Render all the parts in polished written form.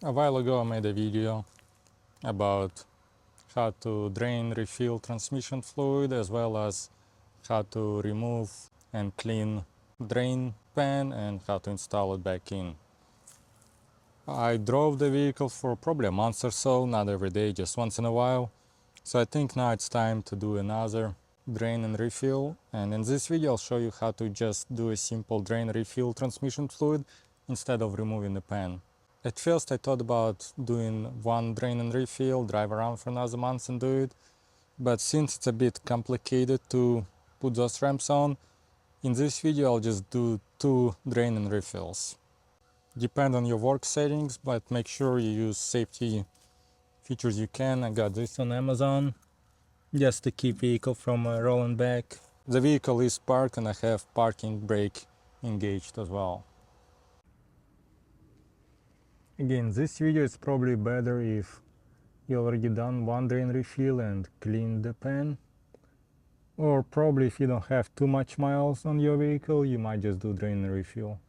A while ago I made a video about how to drain, refill transmission fluid, as well as how to remove and clean drain pan and how to install it back in. I drove the vehicle for probably a month or so, not every day, just once in a while. So I think now it's time to do another drain and refill, and in this video I'll show you how to just do a simple drain refill transmission fluid instead of removing the pan. At first I thought about doing one drain and refill, drive around for another month and do it, but since it's a bit complicated to put those ramps on, in this video I'll just do 2 drain and refills. Depend on your work settings, but make sure you use safety features you can. I got this on Amazon just to keep vehicle from rolling back. The vehicle is parked and I have parking brake engaged as well. Again, this video is probably better if you already done one drain refill and cleaned the pan, or probably if you don't have too much miles on your vehicle, you might just do drain and refill.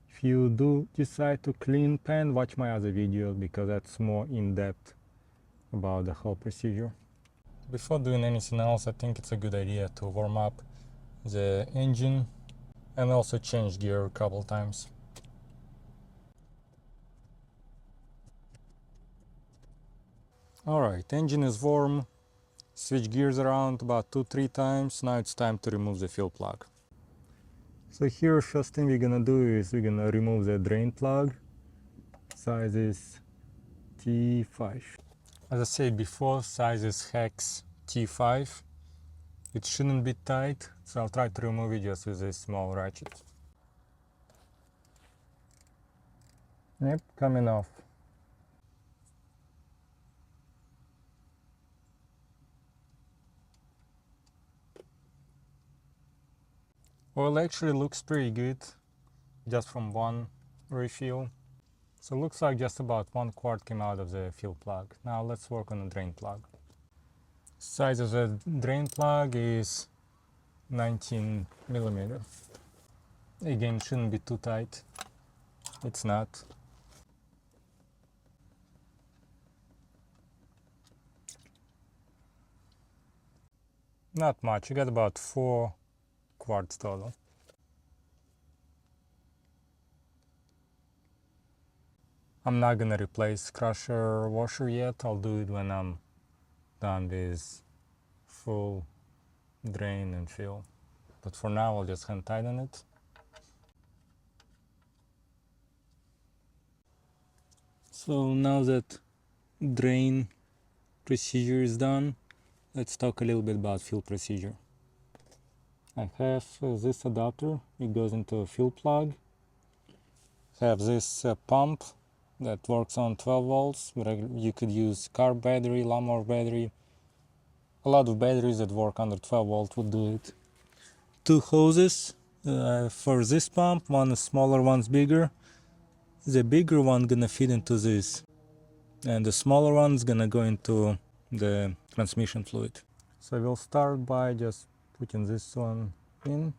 If you do decide to clean pan, watch my other videos because that's more in-depth about the whole procedure. Before doing anything else, I think it's a good idea to warm up the engine and also change gear a couple times. Alright, engine is warm, switch gears around about 2-3 times, now it's time to remove the fuel plug. So here first thing we're gonna do is we're gonna remove the drain plug. Size is T5. As I said before, size is hex T5. It shouldn't be tight, so I'll try to remove it just with this small ratchet. Yep, coming off. Oil actually looks pretty good, just from one refill. So it looks like just about 1 quart came out of the fuel plug. Now let's work on the drain plug. Size of the drain plug is 19 millimeter. Again, it shouldn't be too tight. It's not. Not much. You got about 4 quarts total. I'm not gonna replace crusher washer yet. I'll do it when I'm done with full drain and fill. But for now, I'll just hand tighten it. So now that drain procedure is done, let's talk a little bit about fill procedure. I have this adapter, it goes into a fuel plug. I have this pump that works on 12 volts, but you could use car battery, lawnmower battery. A lot of batteries that work under 12 volt would do it. 2 hoses for this pump, one is smaller, one's bigger. The bigger one gonna fit into this, and the smaller one's gonna go into the transmission fluid. So we'll start by just putting this one in.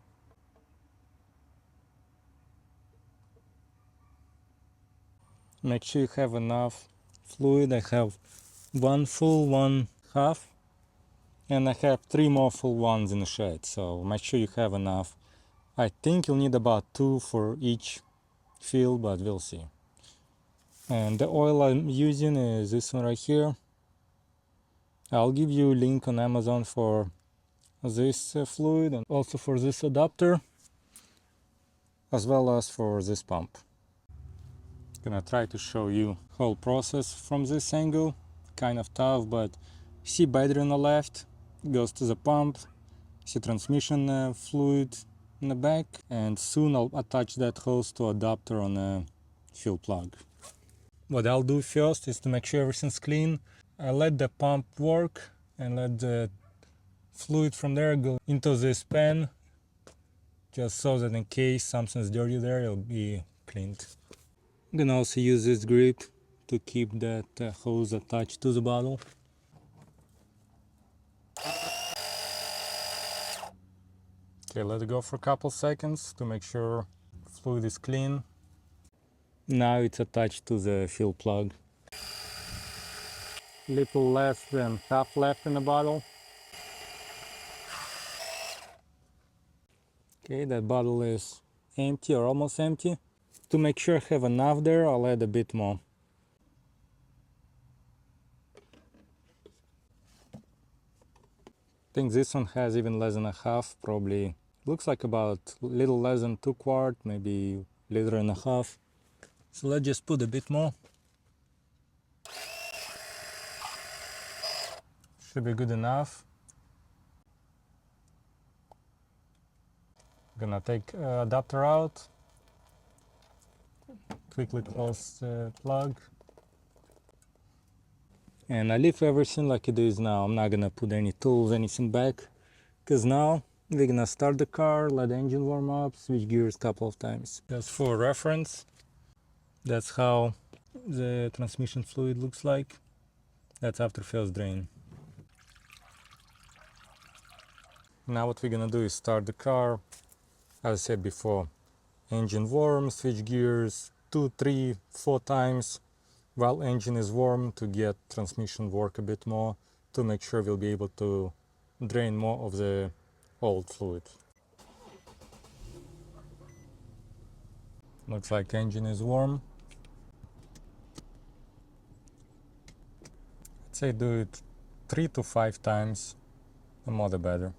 Make sure you have enough fluid. I have 1 full, 1 half, and I have 3 more full ones in the shed, so make sure you have enough. I think you'll need about 2 for each fill, but we'll see. And the oil I'm using is this one right here. I'll give you a link on Amazon for this fluid and also for this adapter, as well as for this pump. Gonna try to show you whole process from this angle. Kind of tough, but see battery on the left, goes to the pump, see transmission fluid in the back, and soon I'll attach that hose to adapter on a fuel plug. What I'll do first is to make sure everything's clean. I let the pump work and let the fluid from there go into this pan, just so that in case something's dirty there, it'll be cleaned. I'm gonna also use this grip to keep that hose attached to the bottle. Okay, let it go for a couple seconds to make sure fluid is clean. Now it's attached to the fill plug. Little less than half left in the bottle. Okay, that bottle is empty or almost empty. To make sure I have enough there, I'll add a bit more. I think this one has even less than a half, probably looks like about little less than 2 quart, maybe liter and a half. So let's just put a bit more. Should be good enough. Gonna take adapter out. Quickly close the plug. And I leave everything like it is now. I'm not gonna put any tools, anything back. Because now we're gonna start the car, let the engine warm up, switch gears a couple of times. Just for reference, that's how the transmission fluid looks like. That's after first drain. Now what we're gonna do is start the car. As I said before, engine warm, switch gears 2, 3, 4 times while engine is warm to get transmission work a bit more, to make sure we'll be able to drain more of the old fluid. Looks like engine is warm. I'd say do it 3 to 5 times, the more the better.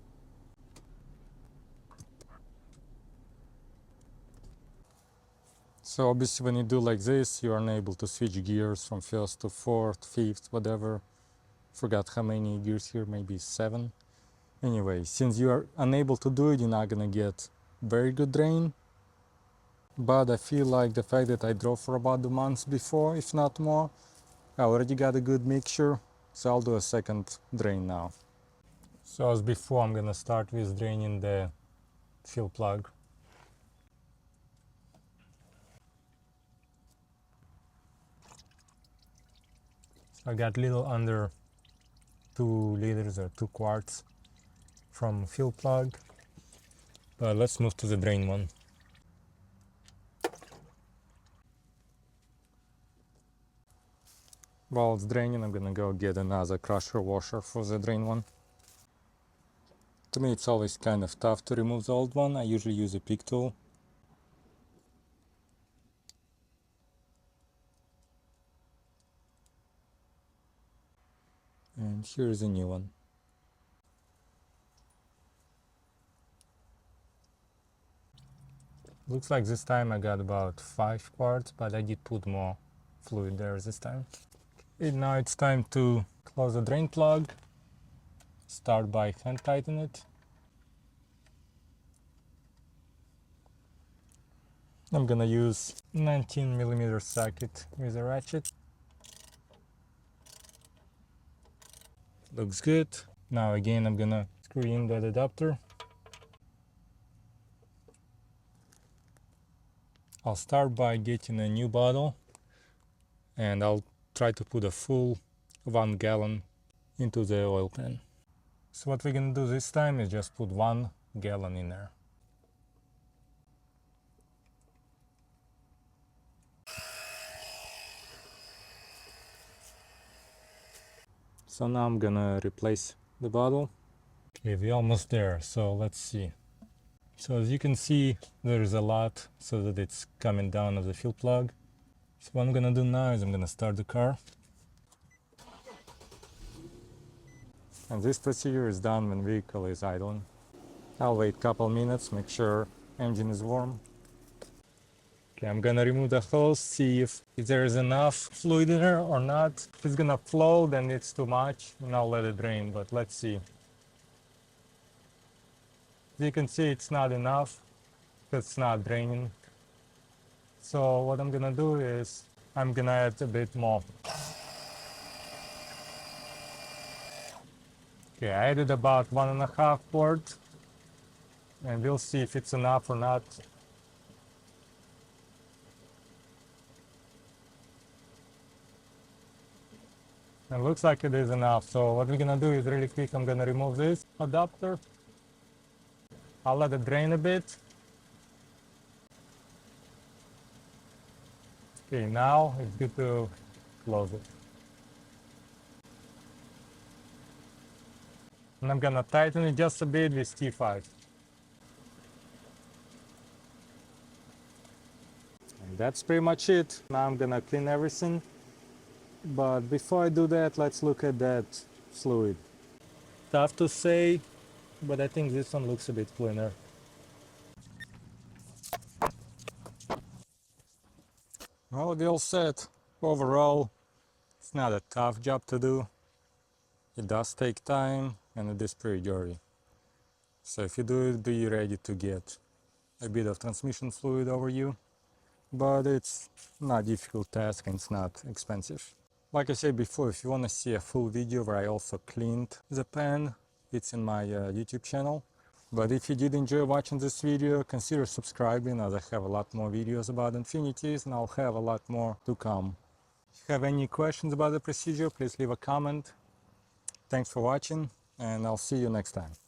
So obviously when you do like this, you are unable to switch gears from first to fourth, fifth, whatever. Forgot how many gears here, maybe 7. Anyway, since you are unable to do it, you're not gonna get very good drain. But I feel like the fact that I drove for about a month before, if not more, I already got a good mixture. So I'll do a second drain now. So as before, I'm gonna start with draining the fill plug. I got little under 2 liters or 2 quarts from fill plug. But let's move to the drain one. While it's draining, I'm gonna go get another crusher washer for the drain one. To me, it's always kind of tough to remove the old one. I usually use a pick tool. And here's a new one. Looks like this time I got about 5 quarts, but I did put more fluid there this time. And now it's time to close the drain plug. Start by hand tighten it. I'm gonna use 19mm socket with a ratchet. Looks good. Now again I'm gonna screw in that adapter. I'll start by getting a new bottle and I'll try to put a full 1 gallon into the oil pan. So what we're gonna do this time is just put 1 gallon in there. So now I'm gonna replace the bottle. Okay, we're almost there, so let's see. So as you can see, there is a lot so that it's coming down of the fill plug. So what I'm gonna do now is I'm gonna start the car. And this procedure is done when vehicle is idling. I'll wait a couple minutes, make sure engine is warm. Okay, I'm gonna remove the hose, see if there is enough fluid in there or not. If it's gonna flow, then it's too much, and I'll let it drain, but let's see. As you can see, it's not enough, because it's not draining. So what I'm gonna do is, I'm gonna add a bit more. Okay, I added about 1.5 quart, and we'll see if it's enough or not. It looks like it is enough. So what we're gonna do is really quick, I'm gonna remove this adapter. I'll let it drain a bit. Okay, now it's good to close it. And I'm gonna tighten it just a bit with T5. And that's pretty much it. Now I'm gonna clean everything. But before I do that, let's look at that fluid. Tough to say, but I think this one looks a bit cleaner. Well, the all set. Overall, it's not a tough job to do. It does take time and it is pretty dirty. So if you do it, be ready to get a bit of transmission fluid over you. But it's not a difficult task and it's not expensive. Like I said before, if you want to see a full video where I also cleaned the pan, it's in my YouTube channel. But if you did enjoy watching this video, consider subscribing, as I have a lot more videos about Infinitis and I'll have a lot more to come. If you have any questions about the procedure, please leave a comment. Thanks for watching and I'll see you next time.